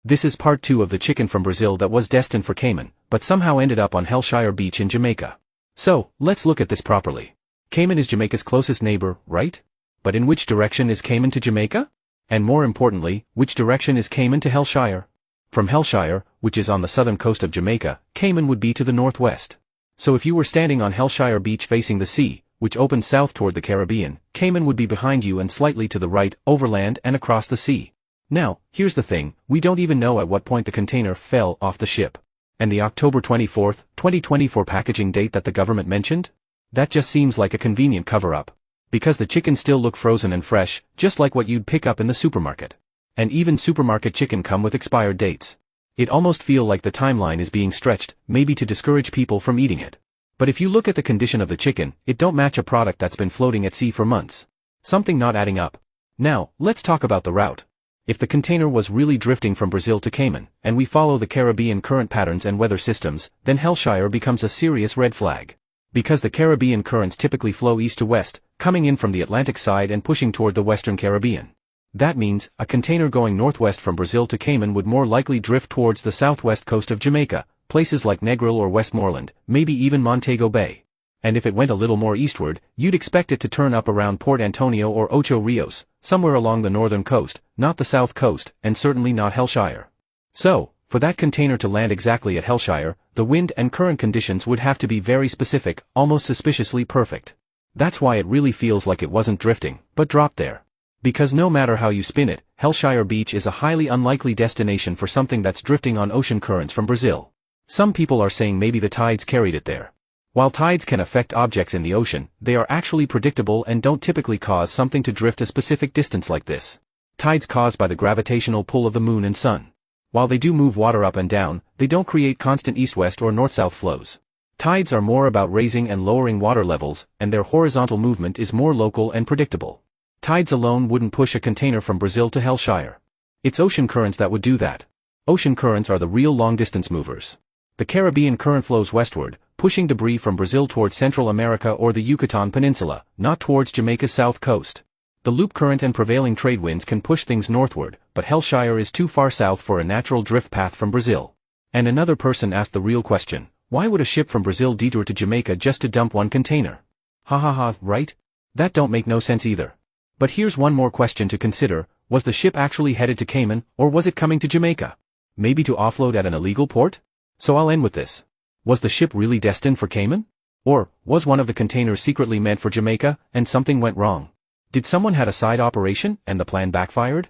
This is part 2 of the chicken from Brazil that was destined for Cayman, but somehow ended up on Hellshire Beach in Jamaica. So, let's look at this properly. Cayman is Jamaica's closest neighbor, right? But in which direction is Cayman to Jamaica? And more importantly, which direction is Cayman to Hellshire? From Hellshire, which is on the southern coast of Jamaica, Cayman would be to the northwest. So if you were standing on Hellshire Beach facing the sea, which opens south toward the Caribbean, Cayman would be behind you and slightly to the right, overland and across the sea. Now, here's the thing, we don't even know at what point the container fell off the ship. And the October 24, 2024 packaging date that the government mentioned? That just seems like a convenient cover-up. Because the chicken still look frozen and fresh, just like what you'd pick up in the supermarket. And even supermarket chicken come with expired dates. It almost feel like the timeline is being stretched, maybe to discourage people from eating it. But if you look at the condition of the chicken, it don't match a product that's been floating at sea for months. Something not adding up. Now, let's talk about the route. If the container was really drifting from Brazil to Cayman, and we follow the Caribbean current patterns and weather systems, then Hellshire becomes a serious red flag. Because the Caribbean currents typically flow east to west, coming in from the Atlantic side and pushing toward the western Caribbean. That means, a container going northwest from Brazil to Cayman would more likely drift towards the southwest coast of Jamaica, places like Negril or Westmoreland, maybe even Montego Bay. And if it went a little more eastward, you'd expect it to turn up around Port Antonio or Ocho Rios, somewhere along the northern coast, not the south coast, and certainly not Hellshire. So, for that container to land exactly at Hellshire, the wind and current conditions would have to be very specific, almost suspiciously perfect. That's why it really feels like it wasn't drifting, but dropped there. Because no matter how you spin it, Hellshire Beach is a highly unlikely destination for something that's drifting on ocean currents from Brazil. Some people are saying maybe the tides carried it there. While tides can affect objects in the ocean, they are actually predictable and don't typically cause something to drift a specific distance like this. Tides caused by the gravitational pull of the moon and sun. While they do move water up and down, they don't create constant east-west or north-south flows. Tides are more about raising and lowering water levels, and their horizontal movement is more local and predictable. Tides alone wouldn't push a container from Brazil to Hellshire. It's ocean currents that would do that. Ocean currents are the real long-distance movers. The Caribbean current flows westward, pushing debris from Brazil towards Central America or the Yucatan Peninsula, not towards Jamaica's south coast. The loop current and prevailing trade winds can push things northward, but Hellshire is too far south for a natural drift path from Brazil. And another person asked the real question, why would a ship from Brazil detour to Jamaica just to dump one container? Right? That don't make no sense either. But here's one more question to consider, was the ship actually headed to Cayman, or was it coming to Jamaica? Maybe to offload at an illegal port? So I'll end with this. Was the ship really destined for Cayman? Or, was one of the containers secretly meant for Jamaica, and something went wrong? Did someone had a side operation, and the plan backfired?